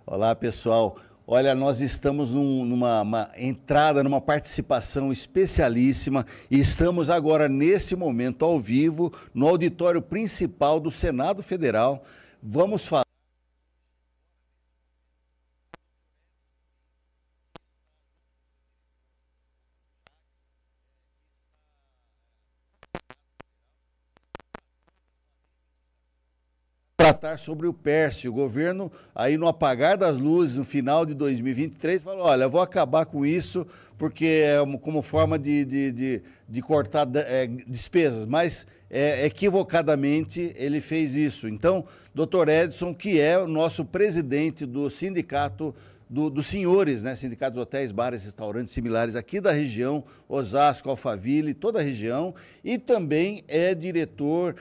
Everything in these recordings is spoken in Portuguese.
Olá, pessoal. Olha, nós estamos numa entrada, numa participação especialíssima e estamos agora, nesse momento, ao vivo, no auditório principal do Senado Federal. Vamos falar sobre o PERSE. O governo, aí no apagar das luzes, no final de 2023, falou, olha, eu vou acabar com isso porque é como forma de cortar despesas, mas equivocadamente ele fez isso. Então, doutor Edson, que é o nosso presidente do sindicato dos senhores, né, sindicatos hotéis, bares, restaurantes similares aqui da região, Osasco, Alphaville, toda a região, e também é diretor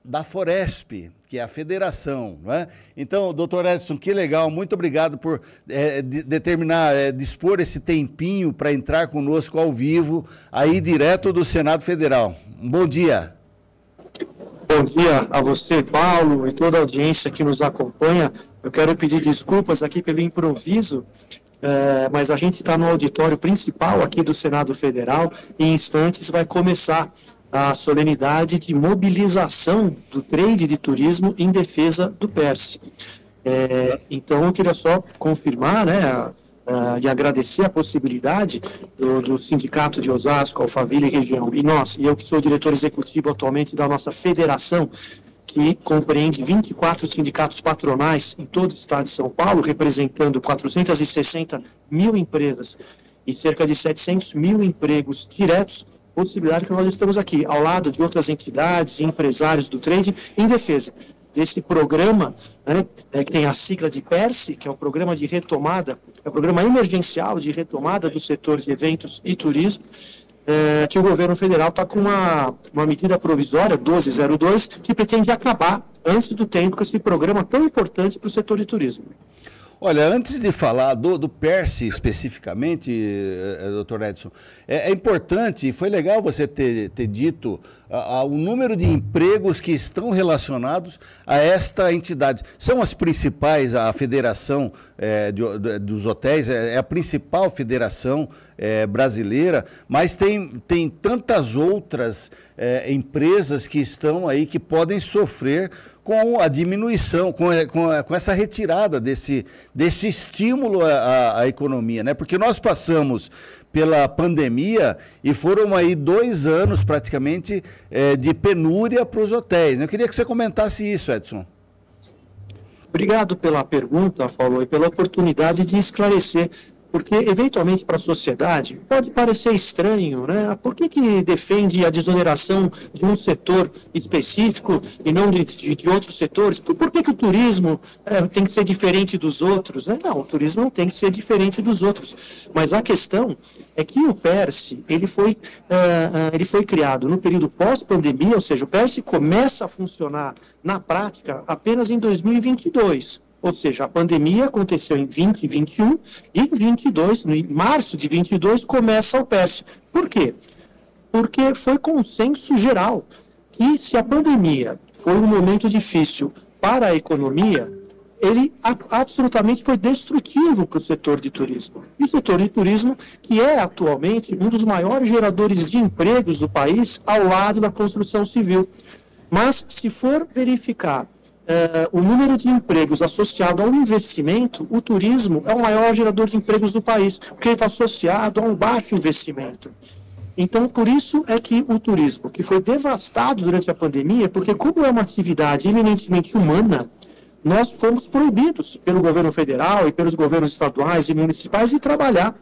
da Foresp, que é a federação, não é? Então, doutor Edson, que legal, muito obrigado por dispor esse tempinho para entrar conosco ao vivo, aí direto do Senado Federal. Um bom dia. Bom dia a você, Paulo, e toda a audiência que nos acompanha. Eu quero pedir desculpas aqui pelo improviso, mas a gente está no auditório principal aqui do Senado Federal e em instantes vai começar a solenidade de mobilização do trade de turismo em defesa do PERSE. Então, eu queria só confirmar, né, e agradecer a possibilidade do Sindicato de Osasco, Alphaville e região, e eu que sou diretor executivo atualmente da nossa federação, que compreende 24 sindicatos patronais em todo o estado de São Paulo, representando 460 mil empresas e cerca de 700 mil empregos diretos, possibilidade que nós estamos aqui, ao lado de outras entidades e empresários do trading, em defesa desse programa, né, que tem a sigla de PERSE, que é o Programa de Retomada, é o Programa Emergencial de Retomada do Setor de Eventos e Turismo, que o governo federal está com uma medida provisória, 1202, que pretende acabar antes do tempo com esse programa tão importante para o setor de turismo. Olha, antes de falar do PERSE especificamente, doutor Edson, é importante, foi legal você ter dito o número de empregos que estão relacionados a esta entidade. São as principais, a federação dos hotéis, é a principal federação brasileira, mas tem tantas outras empresas que estão aí que podem sofrer com a diminuição, com essa retirada desse estímulo à economia, né? Porque nós passamos pela pandemia e foram aí 2 anos praticamente de penúria para os hotéis. Eu queria que você comentasse isso, Edson. Obrigado pela pergunta, Paulo, e pela oportunidade de esclarecer, porque eventualmente para a sociedade pode parecer estranho, né? Por que defende a desoneração de um setor específico e não de outros setores? Por que o turismo tem que ser diferente dos outros? Né? Não, o turismo não tem que ser diferente dos outros, mas a questão é que o PERSE, ele foi criado no período pós-pandemia, ou seja, o PERSE começa a funcionar na prática apenas em 2022. Ou seja, a pandemia aconteceu em 2021 e em 22, em março de 22, começa o PERSE. Por quê? Porque foi consenso geral que se a pandemia foi um momento difícil para a economia, ele absolutamente foi destrutivo para o setor de turismo. E o setor de turismo, que é atualmente um dos maiores geradores de empregos do país, ao lado da construção civil. Mas, se for verificar o número de empregos associado ao investimento, o turismo é o maior gerador de empregos do país, porque ele está associado a um baixo investimento. Então, por isso é que o turismo, que foi devastado durante a pandemia, porque como é uma atividade eminentemente humana, nós fomos proibidos pelo governo federal e pelos governos estaduais e municipais de trabalhar.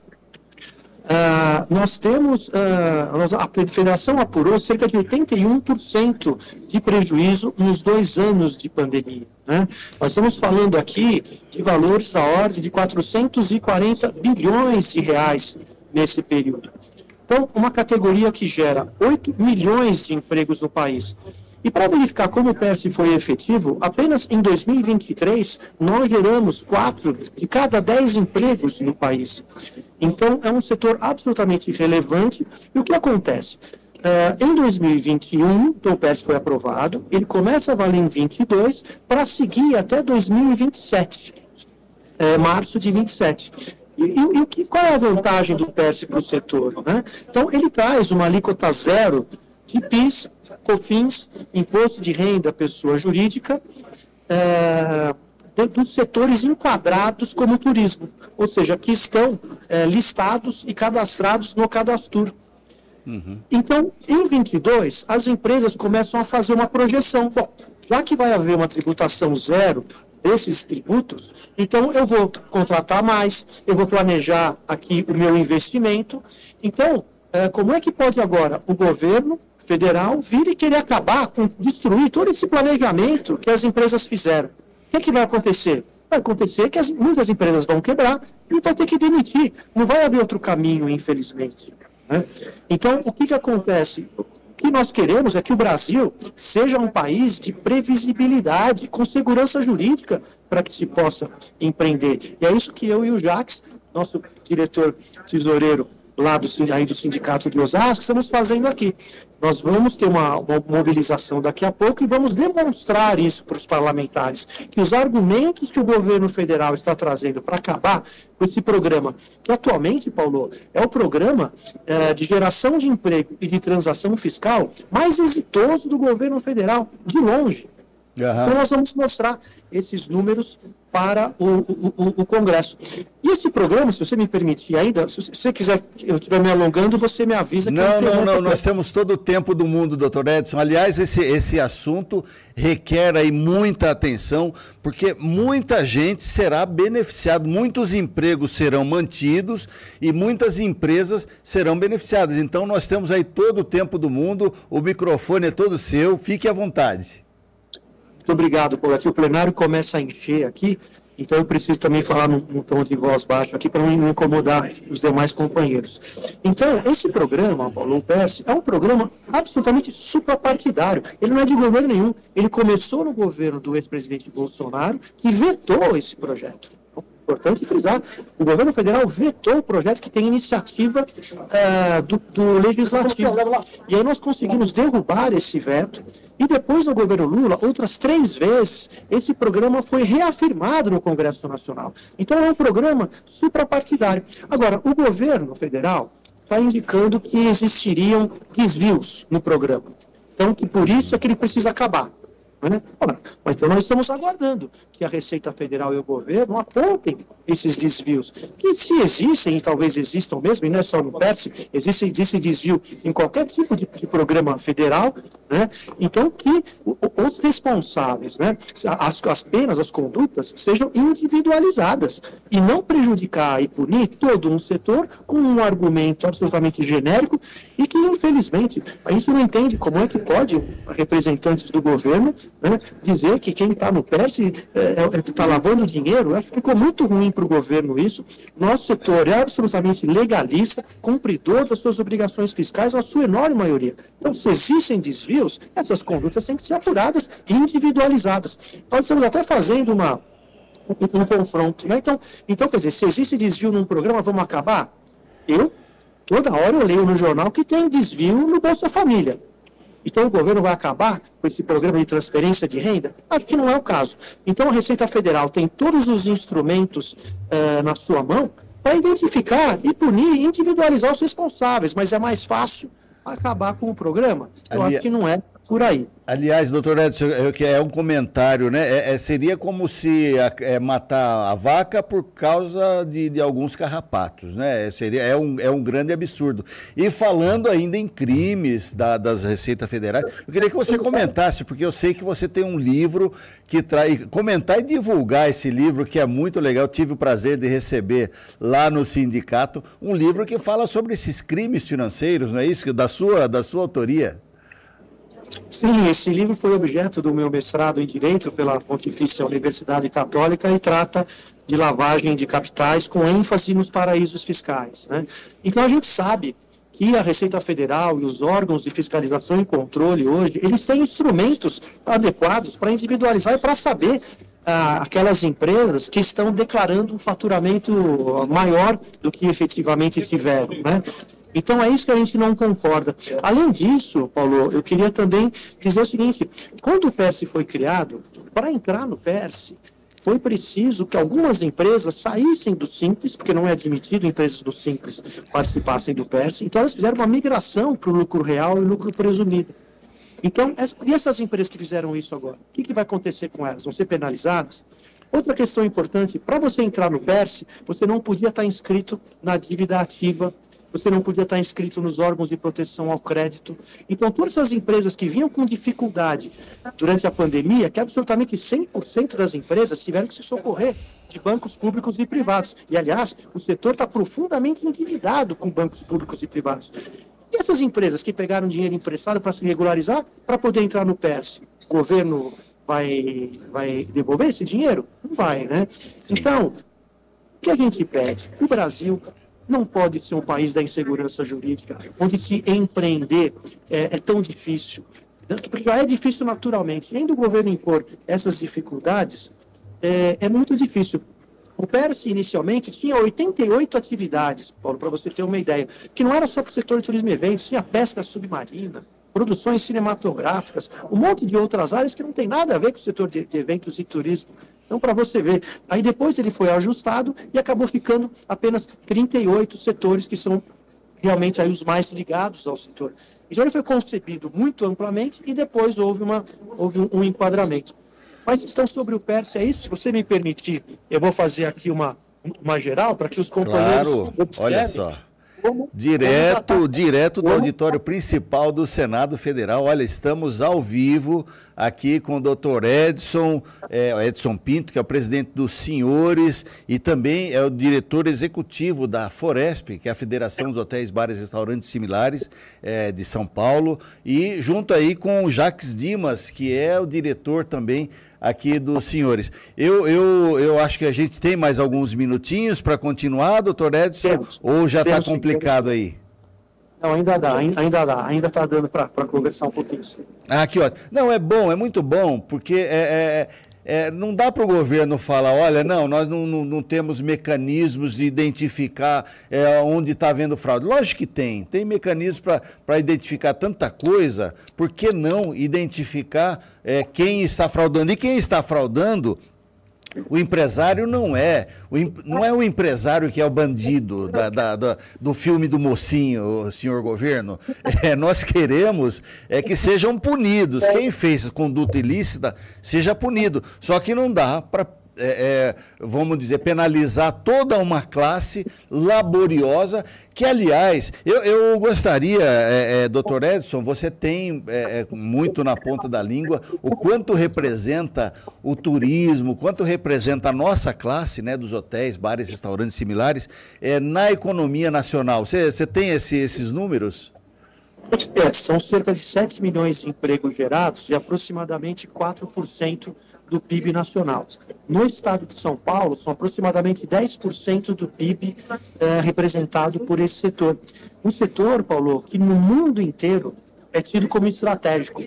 Nós temos, a federação apurou cerca de 81% de prejuízo nos 2 anos de pandemia, né? Nós estamos falando aqui de valores da ordem de 440 bilhões de reais nesse período. Então, uma categoria que gera 8 milhões de empregos no país. E para verificar como o PERSE foi efetivo, apenas em 2023 nós geramos 4 de cada 10 empregos no país. Então, é um setor absolutamente relevante. E o que acontece? Em 2021, então, o PERSE foi aprovado, ele começa a valer em 22 para seguir até 2027, março de 27. Qual é a vantagem do PERSE para o setor, né? Então, ele traz uma alíquota zero de PIS, COFINS, Imposto de Renda Pessoa Jurídica, dos setores enquadrados como turismo, ou seja, que estão listados e cadastrados no Cadastur. Então, em 22, as empresas começam a fazer uma projeção. Bom, já que vai haver uma tributação zero desses tributos, então eu vou contratar mais, eu vou planejar aqui o meu investimento. Então, como é que pode agora o governo federal vir e querer acabar com, destruir todo esse planejamento que as empresas fizeram? O que vai acontecer? Vai acontecer que muitas empresas vão quebrar e vão ter que demitir. Não vai haver outro caminho, infelizmente. Né? Então, o que acontece? O que nós queremos é que o Brasil seja um país de previsibilidade, com segurança jurídica, para que se possa empreender. E é isso que eu e o Jacques, nosso diretor tesoureiro lá do Sindicato de Osasco, estamos fazendo aqui. Nós vamos ter uma mobilização daqui a pouco e vamos demonstrar isso para os parlamentares, que os argumentos que o governo federal está trazendo para acabar com esse programa, que atualmente, Paulo, é o programa de geração de emprego e de transação fiscal mais exitoso do governo federal, de longe. Então nós vamos mostrar esses números para o Congresso. E esse programa, se você me permitir ainda, se você quiser, eu estiver me alongando, você me avisa que não, nós temos todo o tempo do mundo, doutor Edson. Aliás, esse assunto requer aí muita atenção, porque muita gente será beneficiada, muitos empregos serão mantidos e muitas empresas serão beneficiadas. Então nós temos aí todo o tempo do mundo, o microfone é todo seu, fique à vontade. Muito obrigado, Paulo. Aqui o plenário começa a encher aqui, então eu preciso também falar num tom de voz baixo aqui para não incomodar os demais companheiros. Então, esse programa, Paulo, o PERSE, é um programa absolutamente suprapartidário. Ele não é de governo nenhum. Ele começou no governo do ex-presidente Bolsonaro, que vetou esse projeto. Importante frisar, o governo federal vetou o projeto que tem iniciativa do legislativo. E aí nós conseguimos derrubar esse veto, e depois no governo Lula, outras 3 vezes, esse programa foi reafirmado no Congresso Nacional. Então é um programa suprapartidário. Agora, o governo federal está indicando que existiriam desvios no programa. Então, que por isso é que ele precisa acabar. Né? Mas então nós estamos aguardando que a Receita Federal e o governo apontem esses desvios, que se existem, e talvez existam mesmo, e não é só no PERSE, existe desvio em qualquer tipo de programa federal, né? Então que os responsáveis, né, as penas, as condutas, sejam individualizadas e não prejudicar e punir todo um setor com um argumento absolutamente genérico e que, infelizmente, a gente não entende como é que pode representantes do governo, né, dizer que quem está no PERSE está lavando dinheiro. Acho que ficou muito ruim para o governo isso. Nosso setor é absolutamente legalista, cumpridor das suas obrigações fiscais, na sua enorme maioria. Então, se existem desvios, essas condutas têm que ser apuradas e individualizadas. Nós estamos até fazendo um confronto. Né? Então, quer dizer, se existe desvio num programa, vamos acabar? Toda hora eu leio no jornal que tem desvio no Bolsa Família. Então o governo vai acabar com esse programa de transferência de renda? Acho que não é o caso. Então a Receita Federal tem todos os instrumentos na sua mão para identificar e punir e individualizar os responsáveis, mas é mais fácil acabar com o programa? Eu acho que não é por aí. Aliás, doutor Edson, é um comentário, né? Seria como se matar a vaca por causa de alguns carrapatos, né? É um grande absurdo. E falando ainda em crimes das Receitas Federais, eu queria que você comentasse, porque eu sei que você tem um livro que traz... Comentar e divulgar esse livro, que é muito legal. Eu tive o prazer de receber lá no sindicato um livro que fala sobre esses crimes financeiros, não é isso? Da sua autoria. Sim, esse livro foi objeto do meu mestrado em Direito pela Pontifícia Universidade Católica e trata de lavagem de capitais com ênfase nos paraísos fiscais, né? Então a gente sabe que a Receita Federal e os órgãos de fiscalização e controle hoje, eles têm instrumentos adequados para individualizar e para saber aquelas empresas que estão declarando um faturamento maior do que efetivamente tiveram, né? Então, é isso que a gente não concorda. Além disso, Paulo, eu queria também dizer o seguinte, quando o PERSE foi criado, para entrar no PERSE, foi preciso que algumas empresas saíssem do Simples, porque não é admitido empresas do Simples participassem do PERSE, então elas fizeram uma migração para o lucro real e lucro presumido. Então, e essas empresas que fizeram isso agora? O que vai acontecer com elas? Vão ser penalizadas? Outra questão importante, para você entrar no PERSE, você não podia estar inscrito na dívida ativa, você não podia estar inscrito nos órgãos de proteção ao crédito. Então, todas essas empresas que vinham com dificuldade durante a pandemia, que absolutamente 100% das empresas tiveram que se socorrer de bancos públicos e privados. E, aliás, o setor está profundamente endividado com bancos públicos e privados. E essas empresas que pegaram dinheiro emprestado para se regularizar, para poder entrar no PERSE, o governo vai devolver esse dinheiro? Não vai, né? Então, o que a gente pede? O Brasil não pode ser um país da insegurança jurídica, onde se empreender é tão difícil, porque já é difícil naturalmente. E ainda o governo impor essas dificuldades, é muito difícil. O PERSE, inicialmente, tinha 88 atividades, Paulo, para você ter uma ideia, que não era só para o setor de turismo e eventos, tinha pesca submarina, produções cinematográficas, um monte de outras áreas que não tem nada a ver com o setor de eventos e turismo. Então, para você ver, aí depois ele foi ajustado e acabou ficando apenas 38 setores que são realmente aí os mais ligados ao setor. Então, ele foi concebido muito amplamente e depois houve um enquadramento. Mas, então, sobre o PERSE é isso. Se você me permitir, eu vou fazer aqui uma geral para que os companheiros observem. Olha só. Direto do auditório principal do Senado Federal. Olha, estamos ao vivo aqui com o doutor Edson Pinto, que é o presidente dos Senhores e também é o diretor executivo da Foresp, que é a Federação dos Hotéis, Bares e Restaurantes Similares de São Paulo, e junto aí com o Jacques Dimas, que é o diretor também aqui dos Senhores. Eu acho que a gente tem mais alguns minutinhos para continuar, doutor Edson, ou já está complicado aí? Não, ainda dá, ainda está dando para conversar um pouquinho. Que ótimo. Não, é bom, é muito bom, porque não dá para o governo falar, olha, não, nós não temos mecanismos de identificar onde está havendo fraude. Lógico que tem mecanismos para identificar tanta coisa, por que não identificar quem está fraudando? E quem está fraudando, o empresário não é o empresário que é o bandido do filme do mocinho, senhor governo. Nós queremos que sejam punidos. Quem fez conduta ilícita seja punido. Só que não dá para, vamos dizer, penalizar toda uma classe laboriosa que, aliás, eu gostaria, doutor Edson, você tem muito na ponta da língua o quanto representa o turismo, quanto representa a nossa classe, né, dos hotéis, bares, restaurantes similares, na economia nacional. Você tem esses números? São cerca de 7 milhões de empregos gerados e aproximadamente 4% do PIB nacional. No estado de São Paulo, são aproximadamente 10% do PIB representado por esse setor. Um setor, Paulo, que no mundo inteiro é tido como estratégico.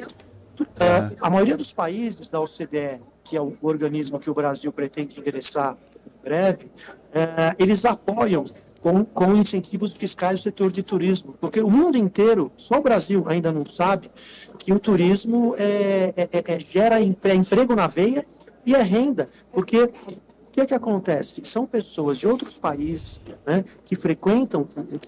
A maioria dos países da OCDE, que é o organismo que o Brasil pretende ingressar em breve, eles apoiam com incentivos fiscais o setor de turismo, porque o mundo inteiro, só o Brasil ainda não sabe que o turismo gera emprego na veia e é renda, porque o que acontece? São pessoas de outros países, né, que frequentam,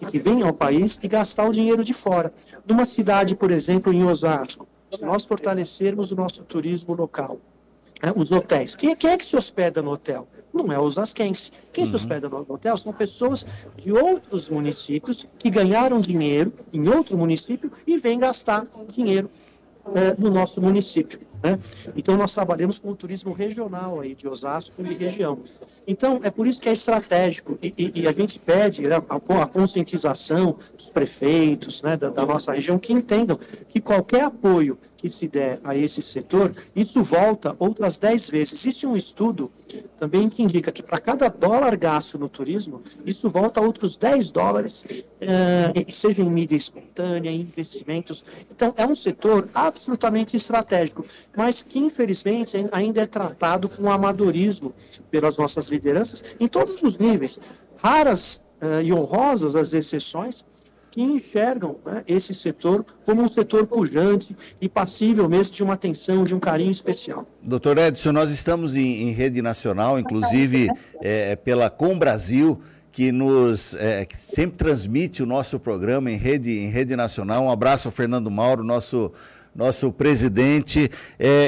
que vêm ao país e gastar o dinheiro de fora. Numa cidade, por exemplo, em Osasco, se nós fortalecermos o nosso turismo local, os hotéis. Quem é que se hospeda no hotel? Não é o osasquense. Quem se hospeda no hotel são pessoas de outros municípios que ganharam dinheiro em outro município e vêm gastar dinheiro no nosso município, né? Então, nós trabalhamos com o turismo regional aí de Osasco e região. Então, é por isso que é estratégico e a gente pede, né, a conscientização dos prefeitos, né, da nossa região, que entendam que qualquer apoio que se der a esse setor, isso volta outras 10 vezes. Existe um estudo também que indica que para cada dólar gasto no turismo, isso volta a outros 10 dólares, seja em mídia espontânea, em investimentos. Então, é um setor absolutamente estratégico. mas que infelizmente ainda é tratado com amadorismo pelas nossas lideranças em todos os níveis. Raras e honrosas as exceções que enxergam, né, esse setor como um setor pujante e passível mesmo de uma atenção, de um carinho especial. Doutor Edson, nós estamos em rede nacional, inclusive pela Com Brasil, que que sempre transmite o nosso programa em rede nacional. Um abraço ao Fernando Mauro, nosso presidente.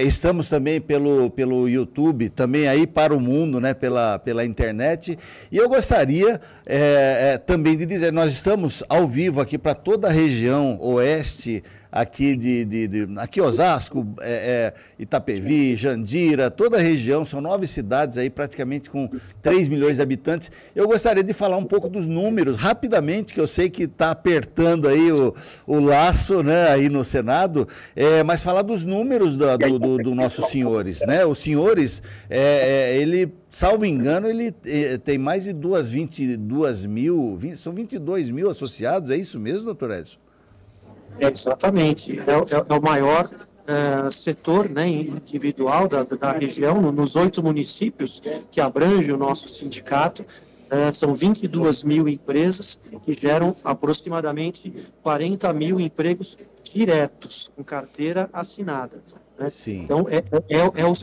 Estamos também pelo YouTube, também aí para o mundo, né, pela internet. E eu gostaria também de dizer, nós estamos ao vivo aqui para toda a região oeste, aqui aqui Osasco, Itapevi, Jandira, toda a região, são 9 cidades aí praticamente com 3 milhões de habitantes. Eu gostaria de falar um pouco dos números, rapidamente, que eu sei que está apertando aí o laço, né, aí no Senado, mas falar dos números do nossos senhores, né? Os senhores, ele, salvo engano, ele tem mais de 22 mil, são 22 mil associados, é isso mesmo, doutor Edson? Exatamente, é o maior setor, né, individual da região, nos 8 municípios que abrange o nosso sindicato. São 22 mil empresas que geram aproximadamente 40 mil empregos diretos, com carteira assinada. Né? Então,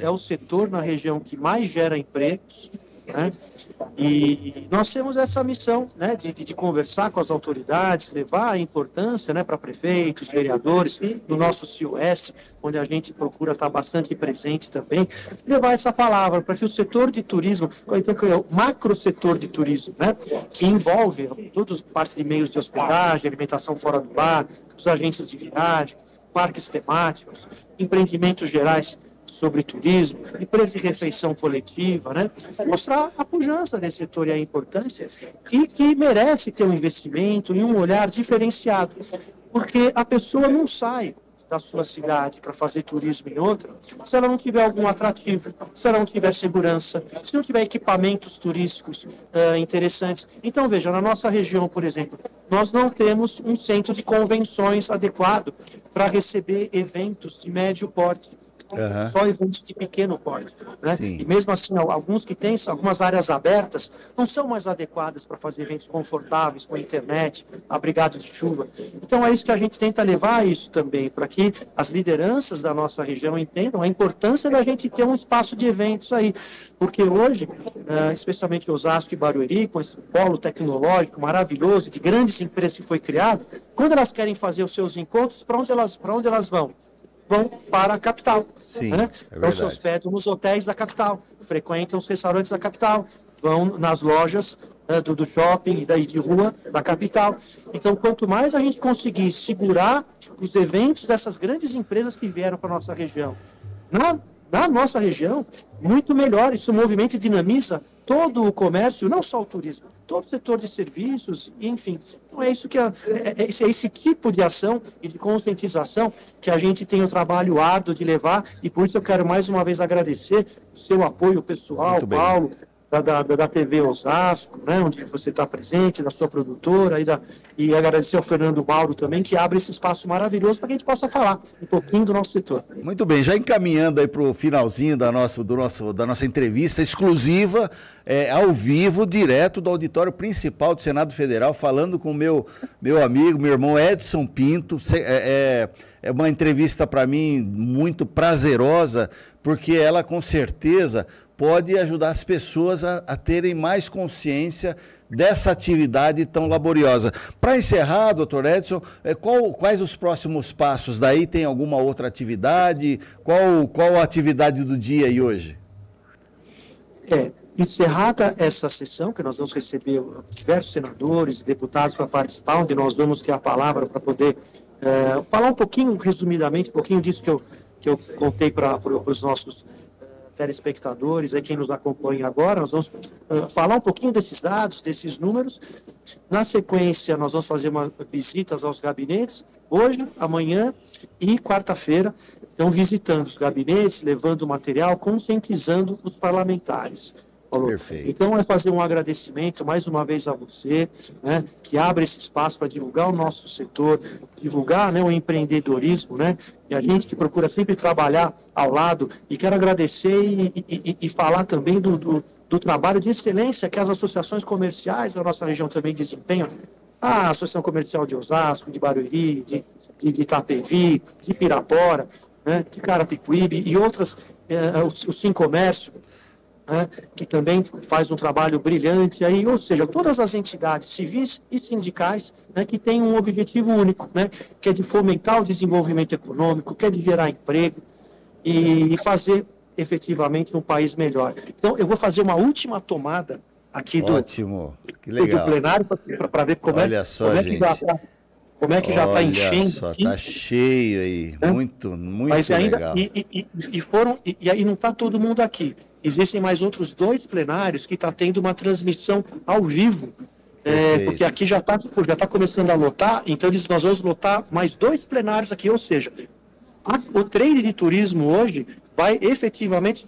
é o setor na região que mais gera empregos, né? E nós temos essa missão, né, de conversar com as autoridades, levar a importância, né, para prefeitos, vereadores, no nosso CIOS, onde a gente procura estar bastante presente também, levar essa palavra para que o setor de turismo, então, o macro setor de turismo, né, que envolve todas parte de meios de hospedagem, alimentação fora do lar, os agentes de viagem, parques temáticos, empreendimentos gerais sobre turismo, empresa de refeição coletiva, né? Mostrar a pujança desse setor e a importância, e que merece ter um investimento e um olhar diferenciado, porque a pessoa não sai da sua cidade para fazer turismo em outra, se ela não tiver algum atrativo, se ela não tiver segurança, se não tiver equipamentos turísticos interessantes. Então, veja, na nossa região, por exemplo, nós não temos um centro de convenções adequado para receber eventos de médio porte. Só eventos de pequeno porte, né? E mesmo assim, alguns que têm algumas áreas abertas não são mais adequadas para fazer eventos confortáveis, com internet, abrigado de chuva. Então é isso que a gente tenta levar isso também, para que as lideranças da nossa região entendam a importância da gente ter um espaço de eventos aí, porque hoje, especialmente Osasco e Barueri, com esse polo tecnológico maravilhoso, de grandes empresas que foi criado, quando elas querem fazer os seus encontros, para onde elas vão? Vão para a capital. Sim, né? Então se hospedam nos hotéis da capital, frequentam os restaurantes da capital, vão nas lojas do shopping e daí de rua da capital. Então, quanto mais a gente conseguir segurar os eventos dessas grandes empresas que vieram para a nossa região, na nossa região, muito melhor. Isso movimenta e dinamiza todo o comércio, não só o turismo, todo o setor de serviços, enfim. Então é isso que esse tipo de ação e de conscientização que a gente tem o trabalho árduo de levar, e por isso eu quero mais uma vez agradecer o seu apoio pessoal, Paulo, da TV Osasco, né, onde você está presente, da sua produtora, e agradecer ao Fernando Mauro também, que abre esse espaço maravilhoso para que a gente possa falar um pouquinho do nosso setor. Muito bem, já encaminhando aí para o finalzinho da nossa entrevista exclusiva, ao vivo, direto do auditório principal do Senado Federal, falando com o meu amigo, meu irmão Edson Pinto. É uma entrevista para mim muito prazerosa, porque ela com certeza pode ajudar as pessoas a terem mais consciência dessa atividade tão laboriosa. Para encerrar, doutor Edson, quais os próximos passos? Daí tem alguma outra atividade? Qual a atividade do dia aí hoje? Encerrada essa sessão, que nós vamos receber diversos senadores e deputados para participar, onde nós vamos ter a palavra para poder falar um pouquinho, resumidamente, um pouquinho disso que eu contei para os nossos telespectadores, quem nos acompanha agora. Nós vamos falar um pouquinho desses dados, desses números. Na sequência, nós vamos fazer visitas aos gabinetes, hoje, amanhã e quarta-feira. Então, visitando os gabinetes, levando material, conscientizando os parlamentares. Paulo. Perfeito. Então, é fazer um agradecimento mais uma vez a você, né, que abre esse espaço para divulgar o nosso setor, divulgar, né, o empreendedorismo, né, e a gente que procura sempre trabalhar ao lado. E quero agradecer e falar também do trabalho de excelência que as associações comerciais da nossa região também desempenham. A Associação Comercial de Osasco, de Barueri, de Itapevi, de Pirapora, né, de Carapicuíbe e outras, o Sim Comércio, né, que também faz um trabalho brilhante aí, ou seja, todas as entidades civis e sindicais, né, que têm um objetivo único, né, que é de fomentar o desenvolvimento econômico, que é de gerar emprego e fazer efetivamente um país melhor. Então, eu vou fazer uma última tomada aqui Ótimo, que legal. do plenário para ver como Olha é, só, como é gente. que já está. Como é que já está enchendo? Olha só, está cheio aí, muito Mas ainda, legal. E aí não está todo mundo aqui. Existem mais outros 2 plenários que está tendo uma transmissão ao vivo, porque aqui já está começando a lotar, então nós vamos lotar mais 2 plenários aqui, ou seja, o trade de turismo hoje vai efetivamente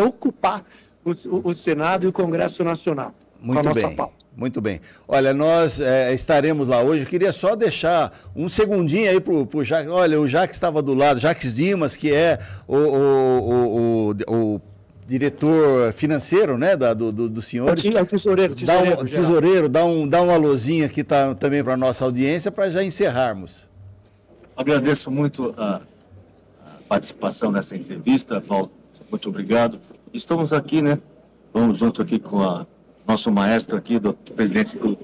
ocupar o Senado e o Congresso Nacional. Muito bem. Muito bem. Olha, nós estaremos lá hoje. Eu queria só deixar um segundinho aí para o Jacques. Olha, o Jacques estava do lado, Jacques Dimas, que é o diretor financeiro, né, do senhor. É o tesoureiro. Tesoureiro, dá um alôzinho aqui também para a nossa audiência, para já encerrarmos. Agradeço muito a participação nessa entrevista, Paulo. Muito obrigado. Estamos aqui, né? Vamos junto aqui com nosso maestro aqui, do presidente dos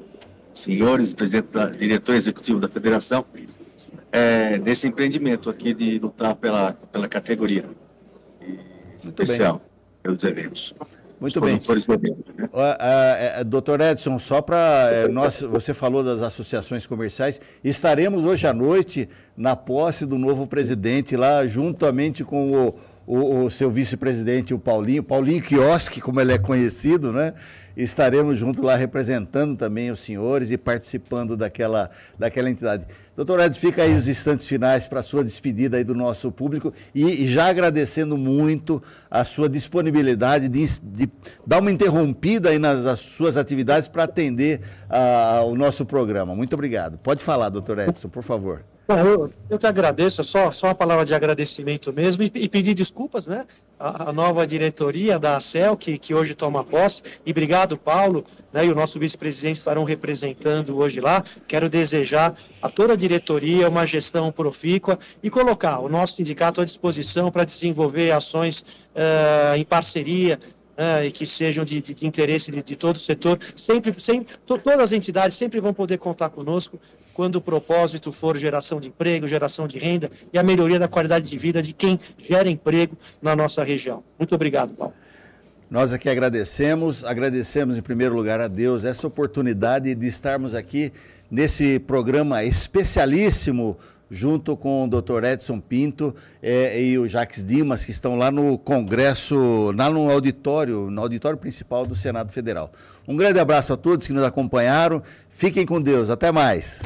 senhores, presidente da diretor executivo da federação, nesse empreendimento aqui de lutar pela categoria especial pelos eventos. Muito bem. Doutor Edson, só para você falou das associações comerciais, estaremos hoje à noite na posse do novo presidente lá, juntamente com o seu vice-presidente, o Paulinho Quiosque, como ele é conhecido, né? Estaremos junto lá representando também os senhores e participando daquela entidade. Doutor Edson, fica aí os instantes finais para a sua despedida aí do nosso público e já agradecendo muito a sua disponibilidade de dar uma interrompida aí nas suas atividades para atender o nosso programa. Muito obrigado. Pode falar, doutor Edson, por favor. Eu que agradeço, só uma palavra de agradecimento mesmo e pedir desculpas, né, à nova diretoria da ACEL, que hoje toma posse, e obrigado, Paulo, né, e o nosso vice-presidente estarão representando hoje lá. Quero desejar a toda a diretoria uma gestão profícua e colocar o nosso sindicato à disposição para desenvolver ações em parceria, e que sejam de interesse de todo o setor. Todas as entidades sempre vão poder contar conosco quando o propósito for geração de emprego, geração de renda e a melhoria da qualidade de vida de quem gera emprego na nossa região. Muito obrigado, Paulo. Nós aqui agradecemos em primeiro lugar a Deus essa oportunidade de estarmos aqui nesse programa especialíssimo junto com o Dr. Edson Pinto e o Jacques Dimas, que estão lá no Congresso, lá no auditório principal do Senado Federal. Um grande abraço a todos que nos acompanharam. Fiquem com Deus. Até mais.